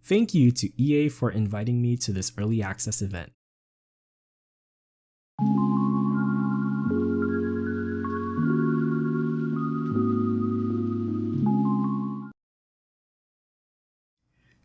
Thank you to EA for inviting me to this early access event.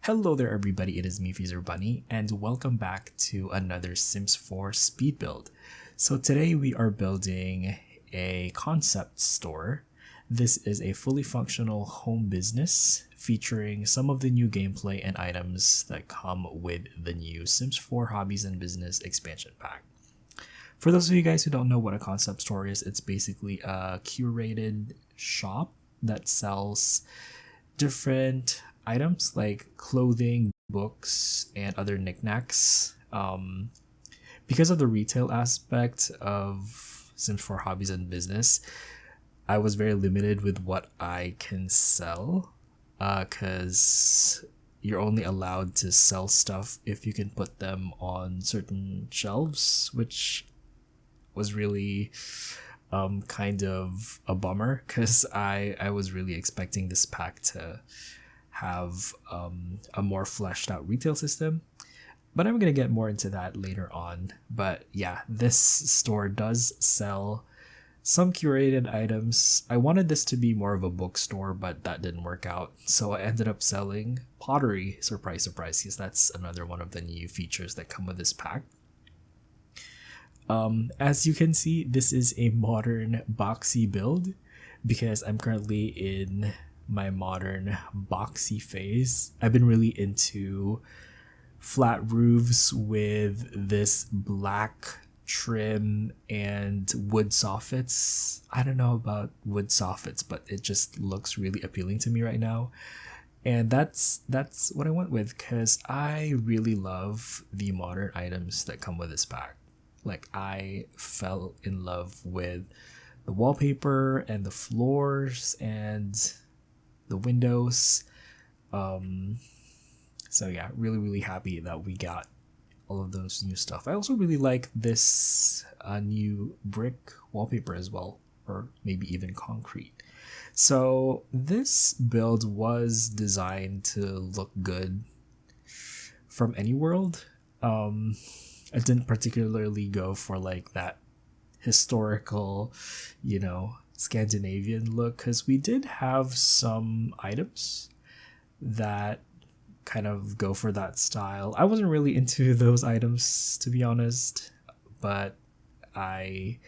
Hello there everybody, it is me XfreezerBunny, and welcome back to another Sims 4 speed build. So today we are building a concept store. This is a fully functional home business featuring some of the new gameplay and items that come with the new Sims 4 Hobbies and Business expansion pack. For those of you guys who don't know what a concept store is, it's basically a curated shop that sells different items like clothing, books, and other knickknacks. Because of the retail aspect of Sims 4 Hobbies and Business, I was very limited with what I can sell, because you're only allowed to sell stuff if you can put them on certain shelves, which was really kind of a bummer, because I was really expecting this pack to have a more fleshed out retail system, but I'm gonna get more into that later on. But yeah, this store does sell some curated items. I wanted this to be more of a bookstore, but that didn't work out, so I ended up selling pottery. Surprise, surprise, because that's another one of the new features that come with this pack. As you can see, this is a modern boxy build because I'm currently in my modern boxy phase. I've been really into flat roofs with this black trim and wood soffits. I don't know about wood soffits, but it just looks really appealing to me right now. And that's what I went with, because I really love the modern items that come with this pack. Like, I fell in love with the wallpaper and the floors and the windows. So yeah, really happy that we got all of those new stuff. I also really like this new brick wallpaper as well, or maybe even concrete. So this build was designed to look good from any world. I didn't particularly go for like that historical, Scandinavian look, because we did have some items that kind of go for that style. I wasn't really into those items, to be honest, but I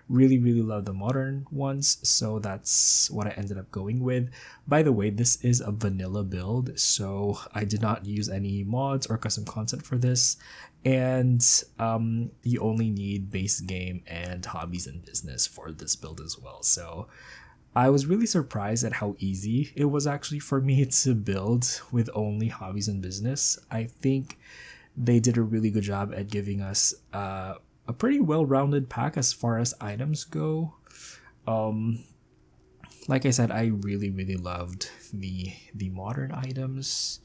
really love the modern ones, so that's what I ended up going with. By the way, this is a vanilla build, so I did not use any mods or custom content for this, and you only need base game and hobbies and business for this build as well. So I was really surprised at how easy it was actually for me to build with only hobbies and business. I think they did a really good job at giving us a pretty well-rounded pack as far as items go. Like I said, I really loved the modern items,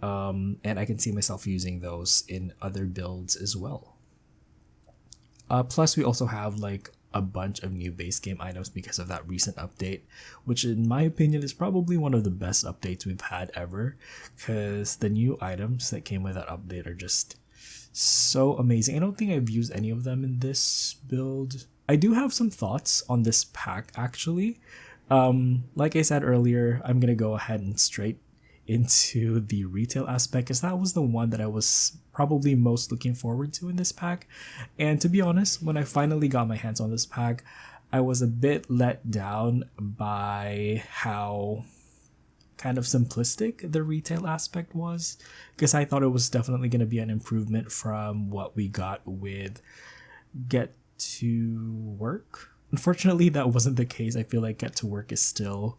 and I can see myself using those in other builds as well. Plus, we also have like a bunch of new base game items because of that recent update, which in my opinion is probably one of the best updates we've had ever, because the new items that came with that update are just so amazing. I don't think I've used any of them in this build. I do have some thoughts on this pack actually. Like I said earlier, I'm gonna go ahead and straight into the retail aspect, because that was the one that I was probably most looking forward to in this pack. And to be honest, when I finally got my hands on this pack, I was a bit let down by how kind of simplistic the retail aspect was, because I thought it was definitely going to be an improvement from what we got with Get to Work. Unfortunately, that wasn't the case. I feel like Get to Work is still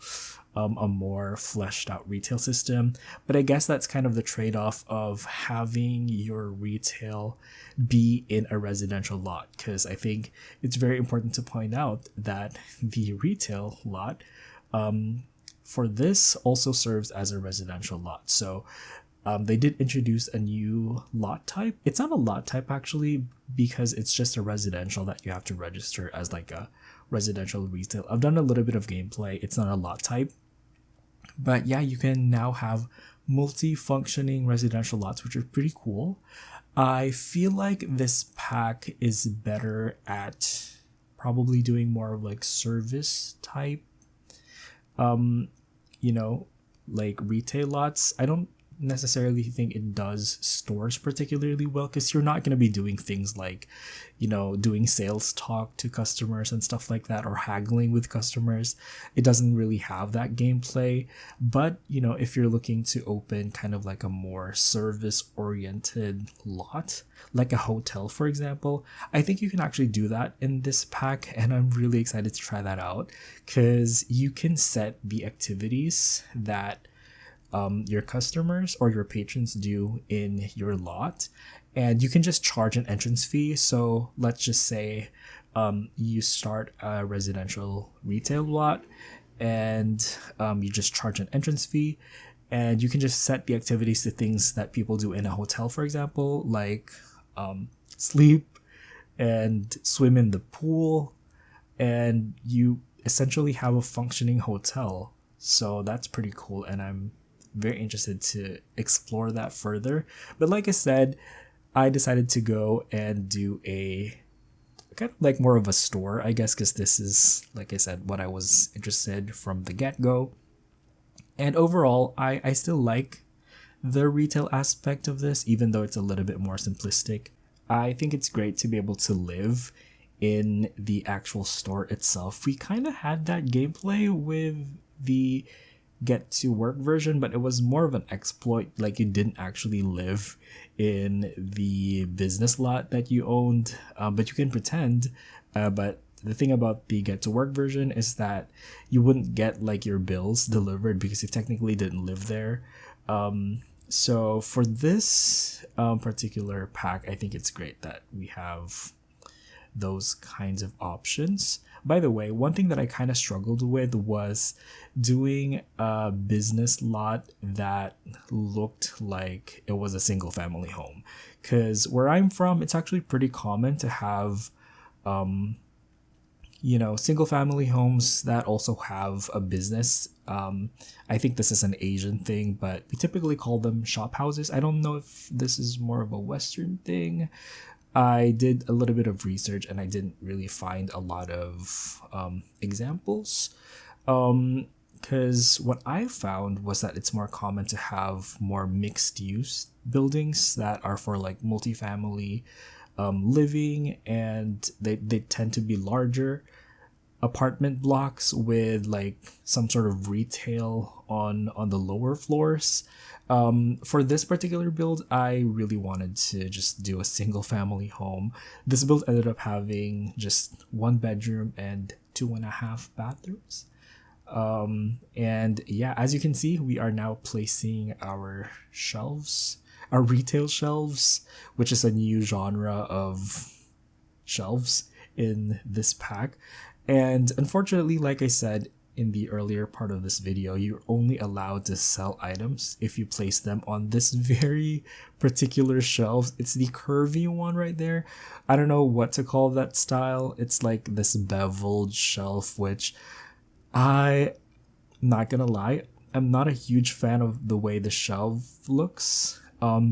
a more fleshed out retail system, but I guess that's kind of the trade-off of having your retail be in a residential lot, because I think it's very important to point out that the retail lot for this also serves as a residential lot. So they did introduce a new lot type. It's not a lot type actually, because it's just a residential that you have to register as like a residential retail. I've done a little bit of gameplay. It's not a lot type, but yeah, you can now have multi-functioning residential lots, which are pretty cool. I feel like this pack is better at probably doing more of like service type, you know, like retail lots. I don't necessarily think it does stores particularly well, because you're not going to be doing things like, you know, doing sales talk to customers and stuff like that, or haggling with customers. It doesn't really have that gameplay. But, you know, if you're looking to open kind of like a more service oriented lot, like a hotel for example, I think you can actually do that in this pack, and I'm really excited to try that out, because you can set the activities that your customers or your patrons do in your lot, and you can just charge an entrance fee. So let's just say you start a residential retail lot, and you just charge an entrance fee, and you can just set the activities to things that people do in a hotel, for example, like sleep and swim in the pool, and you essentially have a functioning hotel. So that's pretty cool, and I'm very interested to explore that further. But like I said, I decided to go and do a kind of like more of a store, I guess, because this is, like I said, what I was interested from the get-go. And overall, I still like the retail aspect of this, even though it's a little bit more simplistic. I think it's great to be able to live in the actual store itself. We kind of had that gameplay with the get to work version, but it was more of an exploit. Like, you didn't actually live in the business lot that you owned, but you can pretend. But the thing about the get to work version is that you wouldn't get like your bills delivered because you technically didn't live there. So for this particular pack, I think it's great that we have those kinds of options. By the way, one thing that I kind of struggled with was doing a business lot that looked like it was a single family home. Because where I'm from, it's actually pretty common to have, you know, single family homes that also have a business. I think this is an Asian thing, but we typically call them shop houses. I don't know if this is more of a Western thing. I did a little bit of research and I didn't really find a lot of examples. Because what I found was that it's more common to have more mixed use buildings that are for like multifamily living, and they tend to be larger apartment blocks with like some sort of retail on the lower floors. For this particular build, I really wanted to just do a single family home. This build ended up having just 1 bedroom and 2.5 bathrooms. And yeah, as you can see, we are now placing our shelves, our retail shelves, which is a new genre of shelves in this pack. And unfortunately, like I said in the earlier part of this video, you're only allowed to sell items if you place them on this very particular shelf. It's the curvy one right there. I don't know what to call that style. It's like this beveled shelf, which I'm not gonna lie, I'm not a huge fan of the way the shelf looks,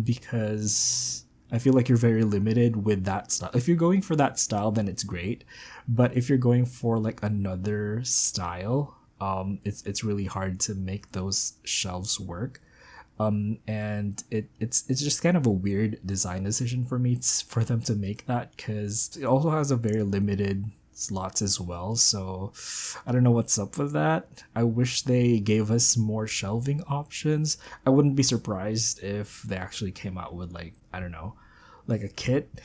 because I feel like you're very limited with that style. If you're going for that style, then it's great. But if you're going for like another style, it's really hard to make those shelves work. And it's just kind of a weird design decision for me for them to make that, because it also has a very limited slots as well. So I don't know what's up with that. I wish they gave us more shelving options. I wouldn't be surprised if they actually came out with like, I don't know, like a kit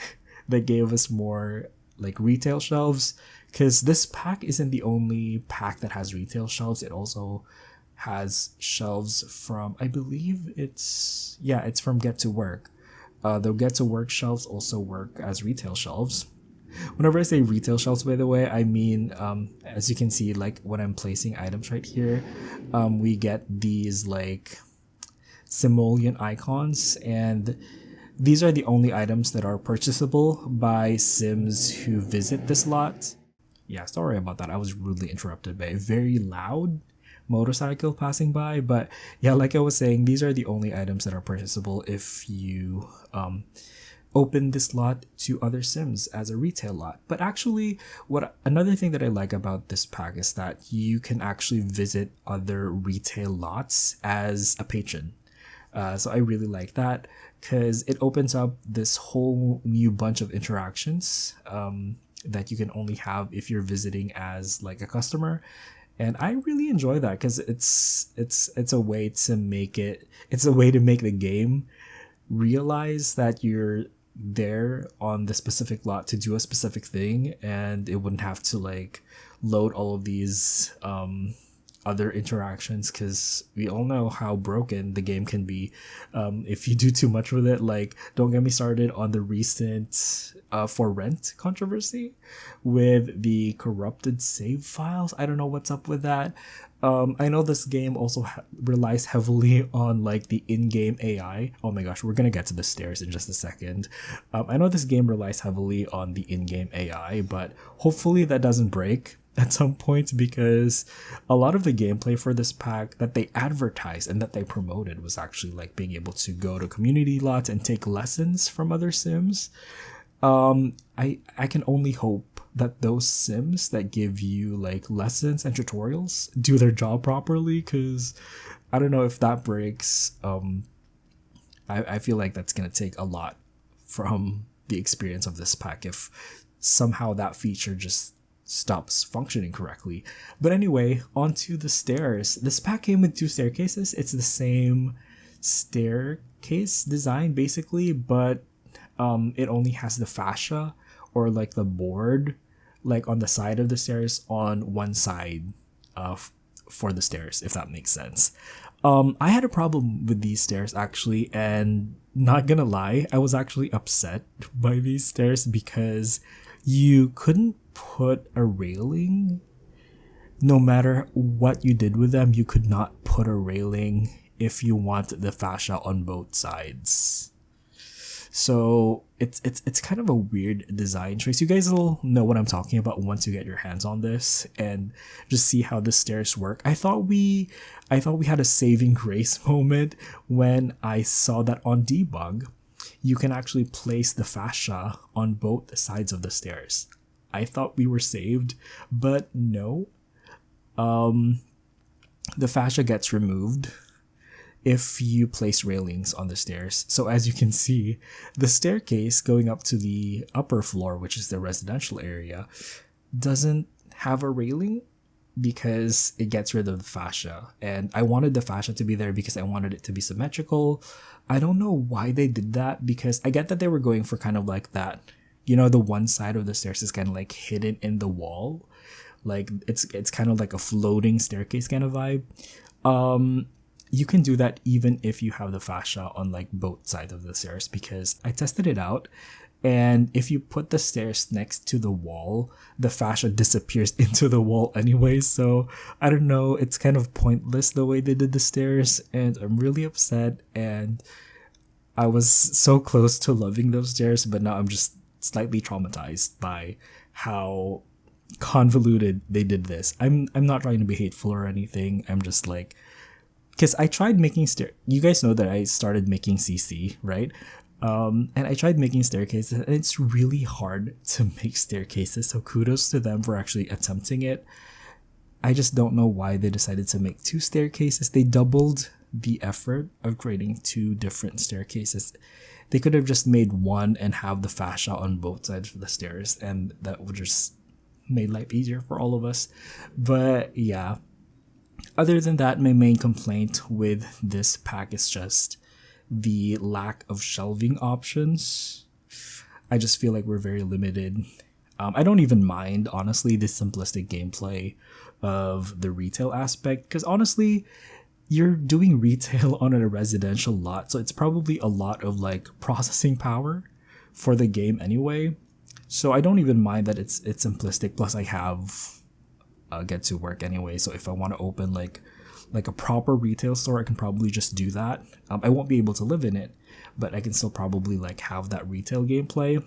that gave us more like retail shelves, because this pack isn't the only pack that has retail shelves. It also has shelves from, I believe it's from Get to Work. The Get to Work shelves also work as retail shelves. Whenever I say retail shelves, by the way, I mean, as you can see, like when I'm placing items right here, we get these like simoleon icons, and these are the only items that are purchasable by Sims who visit this lot. Yeah, sorry about that. I was rudely interrupted by a very loud motorcycle passing by. But yeah, like I was saying, these are the only items that are purchasable if you open this lot to other Sims as a retail lot. But actually, what another thing that I like about this pack is that you can actually visit other retail lots as a patron. So I really like that because it opens up this whole new bunch of interactions that you can only have if you're visiting as like a customer. And I really enjoy that because it's a way to make the game realize that you're there on the specific lot to do a specific thing, and it wouldn't have to like load all of these other interactions, because we all know how broken the game can be if you do too much with it. Like, don't get me started on the recent For Rent controversy with the corrupted save files. I don't know what's up with that. I know this game also relies heavily on like the in-game AI. Oh my gosh, we're gonna get to the stairs in just a second. I know this game relies heavily on the in-game AI, but hopefully that doesn't break at some point, because a lot of the gameplay for this pack that they advertised and that they promoted was actually like being able to go to community lots and take lessons from other Sims. I can only hope that those Sims that give you like lessons and tutorials do their job properly, because I don't know if that breaks. I feel like that's gonna take a lot from the experience of this pack if somehow that feature just stops functioning correctly. But anyway, onto the stairs. This pack came with 2 staircases. It's the same staircase design basically, but it only has the fascia or like the board like on the side of the stairs on one side for the stairs, if that makes sense. I had a problem with these stairs actually, and not gonna lie, I was actually upset by these stairs because you couldn't put a railing. No matter what you did with them, you could not put a railing if you want the fascia on both sides. So it's kind of a weird design choice. You guys will know what I'm talking about once you get your hands on this and just see how the stairs work. I thought we had a saving grace moment when I saw that on debug you can actually place the fascia on both sides of the stairs. I thought we were saved, but no. The fascia gets removed if you place railings on the stairs. So as you can see, the staircase going up to the upper floor, which is the residential area, doesn't have a railing because it gets rid of the fascia. And I wanted the fascia to be there because I wanted it to be symmetrical. I don't know why they did that, because I get that they were going for kind of like that, you know, the one side of the stairs is kind of like hidden in the wall. Like it's kind of like a floating staircase kind of vibe. You can do that even if you have the fascia on like both sides of the stairs, because I tested it out, and if you put the stairs next to the wall, the fascia disappears into the wall anyway. So I don't know, it's kind of pointless the way they did the stairs, and I'm really upset. And I was so close to loving those stairs, but now I'm just slightly traumatized by how convoluted they did this. I'm not trying to be hateful or anything. I'm just like, because I tried making you guys know that I started making CC, right? And I tried making staircases, and it's really hard to make staircases. So kudos to them for actually attempting it. I just don't know why they decided to make 2 staircases. They doubled the effort of creating 2 different staircases. They could have just made one and have the fascia on both sides of the stairs, and that would just made life easier for all of us. But yeah. Other than that, my main complaint with this pack is just the lack of shelving options. I just feel like we're very limited. I don't even mind, honestly, the simplistic gameplay of the retail aspect, because honestly, you're doing retail on a residential lot, so it's probably a lot of like processing power for the game anyway. So I don't even mind that it's simplistic. Plus, I have get to work anyway, so if I want to open like a proper retail store, I can probably just do that. I won't be able to live in it, but I can still probably like have that retail gameplay.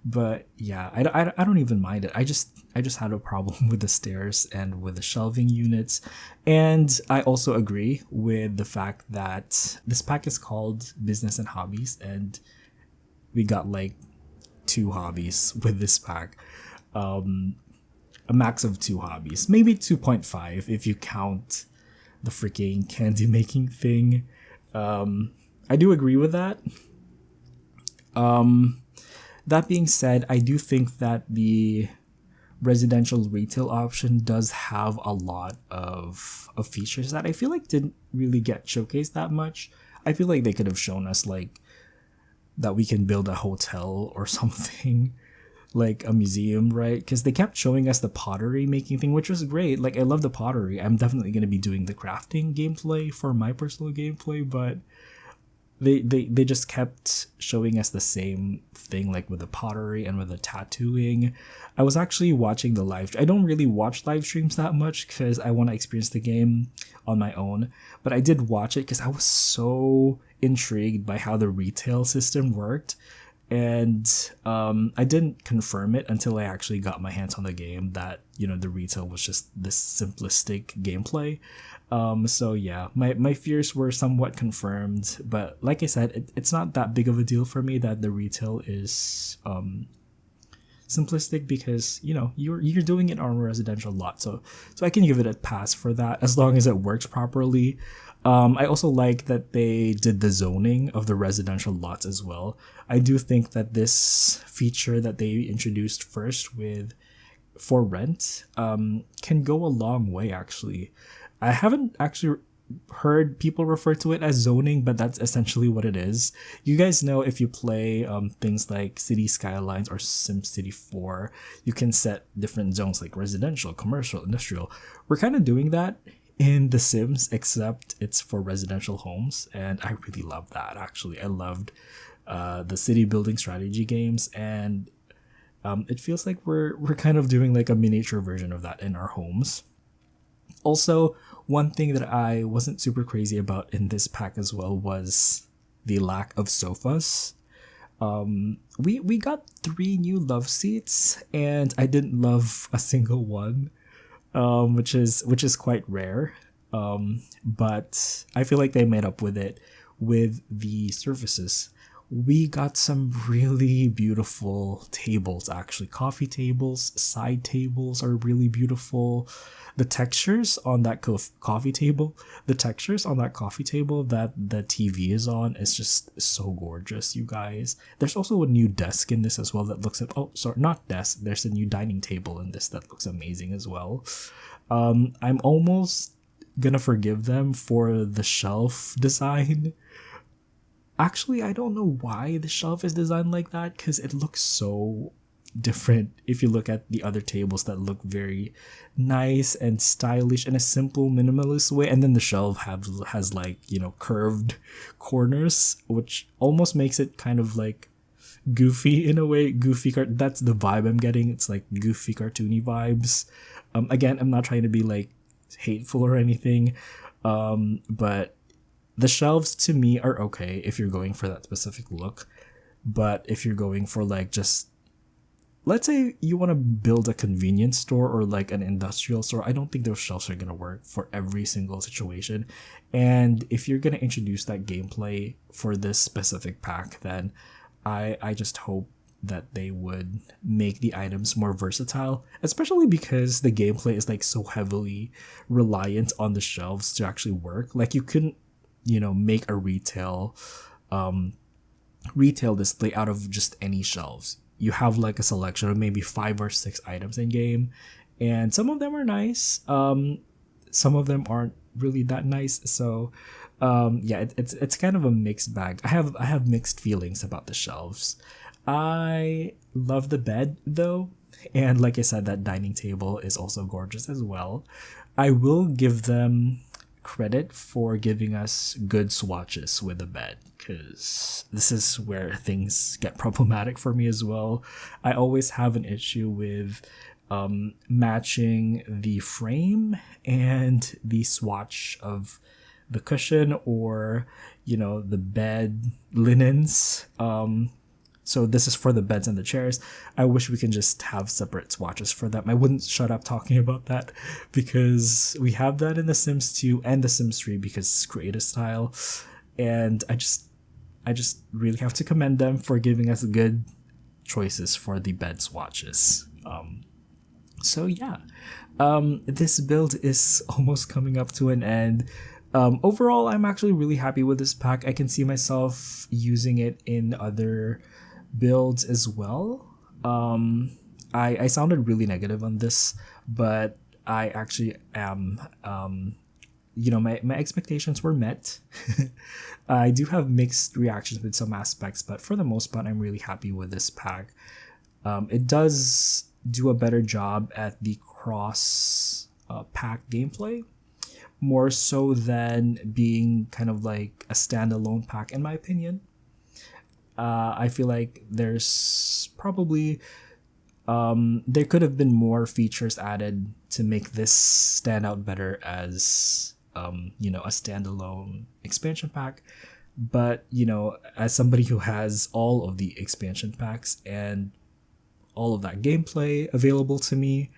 But yeah, I don't even mind it. I just had a problem with the stairs and with the shelving units. And I also agree with the fact that this pack is called Business and Hobbies, and we got like 2 hobbies with this pack. A max of 2 hobbies, maybe 2.5 if you count the freaking candy making thing. I do agree with that. That being said, I do think that the residential retail option does have a lot of features that I feel like didn't really get showcased that much. I feel like they could have shown us like that we can build a hotel or something, like a museum, right? Because they kept showing us the pottery making thing, which was great. Like, I love the pottery. I'm definitely going to be doing the crafting gameplay for my personal gameplay, but they just kept showing us the same thing, like with the pottery and with the tattooing. I was actually watching the live. I don't really watch live streams that much because I want to experience the game on my own, but I did watch it because I was so intrigued by how the retail system worked. And I didn't confirm it until I actually got my hands on the game that, you know, the retail was just this simplistic gameplay. So yeah, my fears were somewhat confirmed, but like I said, it's not that big of a deal for me that the retail is simplistic, because you know you're doing it on a residential lot, so I can give it a pass for that as long as it works properly. I also like that they did the zoning of the residential lots as well. I do think that this feature that they introduced first with for rent can go a long way actually. I haven't actually heard people refer to it as zoning, but that's essentially what it is. You guys know, if you play things like City Skylines or SimCity 4, you can set different zones like residential, commercial, industrial. We're kind of doing that in The Sims, except it's for residential homes, and I really love that actually. I loved the city building strategy games, and it feels like we're kind of doing like a miniature version of that in our homes. Also, one thing that I wasn't super crazy about in this pack as well was the lack of sofas. We got 3 new love seats, and I didn't love a single one, which is quite rare. But I feel like they made up with it with the surfaces. We got some really beautiful tables, actually. Coffee tables, side tables are really beautiful. The textures on that coffee table, the textures on that coffee table that the TV is on is just so gorgeous, you guys. There's also a new desk in this as well that looks at, oh, sorry, not desk. There's a new dining table in this that looks amazing as well. I'm almost gonna forgive them for the shelf design. Actually, I don't know why the shelf is designed like that, because it looks so different if you look at the other tables that look very nice and stylish in a simple minimalist way, and then the shelf has like, you know, curved corners, which almost makes it kind of like goofy in a way. That's the vibe I'm getting. It's like goofy cartoony vibes. Again, I'm not trying to be like hateful or anything, but the shelves to me are okay if you're going for that specific look. But if you're going for like, just let's say you want to build a convenience store or like an industrial store, I don't think those shelves are going to work for every single situation. And if you're going to introduce that gameplay for this specific pack, then I just hope that they would make the items more versatile, especially because the gameplay is like so heavily reliant on the shelves to actually work. Like, you couldn't, you know, make a retail display out of just any shelves. You have like a selection of maybe 5 or 6 items in game, and some of them are nice, some of them aren't really that nice. So yeah, it's kind of a mixed bag. I have mixed feelings about the shelves. I love the bed though, and like I said, that dining table is also gorgeous as well. I will give them credit for giving us good swatches with the bed, because this is where things get problematic for me as well. I always have an issue with matching the frame and the swatch of the cushion, or, you know, the bed linens. So this is for the beds and the chairs. I wish we can just have separate swatches for them. I wouldn't shut up talking about that because we have that in The Sims 2 and The Sims 3 because it's creative style. And I just really have to commend them for giving us good choices for the bed swatches. So yeah, this build is almost coming up to an end. Overall, I'm actually really happy with this pack. I can see myself using it in other builds as well. I sounded really negative on this, but I actually am. My expectations were met. I do have mixed reactions with some aspects, but for the most part, I'm really happy with this pack. It does do a better job at the cross pack gameplay, more so than being kind of like a standalone pack, in my opinion. I feel like there's probably there could have been more features added to make this stand out better as a standalone expansion pack. But as somebody who has all of the expansion packs and all of that gameplay available to me,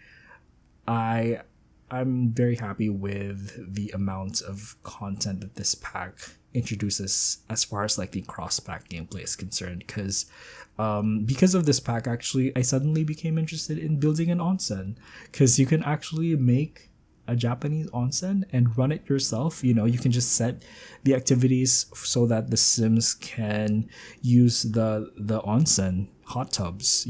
I'm very happy with the amount of content that this pack introduces as far as like the cross pack gameplay is concerned, because of this pack, actually I suddenly became interested in building an onsen, because you can actually make a Japanese onsen and run it yourself. You can just set the activities so that the Sims can use the onsen hot tubs,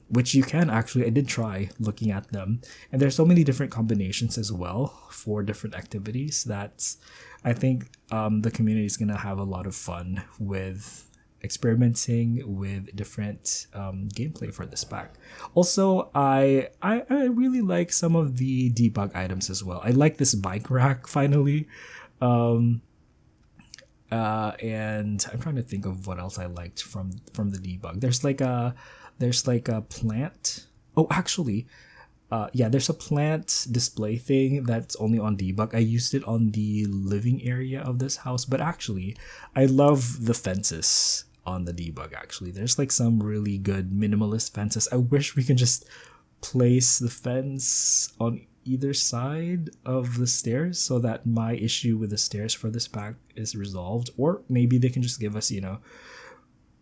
which you can actually. I did try looking at them, and there's so many different combinations as well for different activities that I think the community is gonna have a lot of fun with experimenting with different gameplay for this pack. Also, I really like some of the debug items as well. I like this bike rack finally. And I'm trying to think of what else I liked from the debug. There's like a plant. Oh, actually, there's a plant display thing that's only on debug. I used it on the living area of this house, but actually, I love the fences on the debug. Actually, there's like some really good minimalist fences. I wish we could just place the fence on either side of the stairs so that my issue with the stairs for this pack is resolved, or maybe they can just give us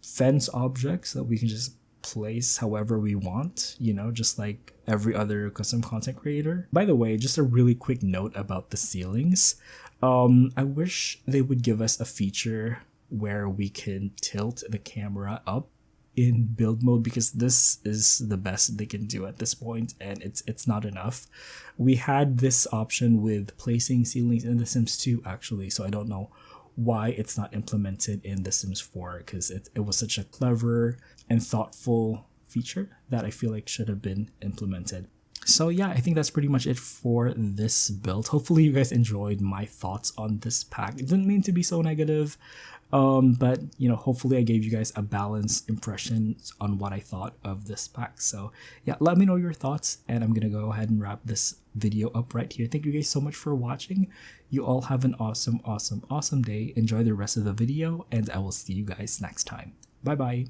fence objects that we can just place however we want, just like every other custom content creator. By the way, just a really quick note about the ceilings. I wish they would give us a feature where we can tilt the camera up in build mode, because this is the best they can do at this point, and it's not enough. We had this option with placing ceilings in The Sims 2 actually, so I don't know why it's not implemented in The Sims 4, because it was such a clever and thoughtful feature that I feel like should have been implemented. So yeah, I think that's pretty much it for this build. Hopefully you guys enjoyed my thoughts on this pack. It didn't mean to be so negative, but hopefully I gave you guys a balanced impression on what I thought of this pack. So yeah, let me know your thoughts, and I'm gonna go ahead and wrap this video up right here. Thank you guys so much for watching. You all have an awesome day. Enjoy the rest of the video, and I will see you guys next time. Bye bye.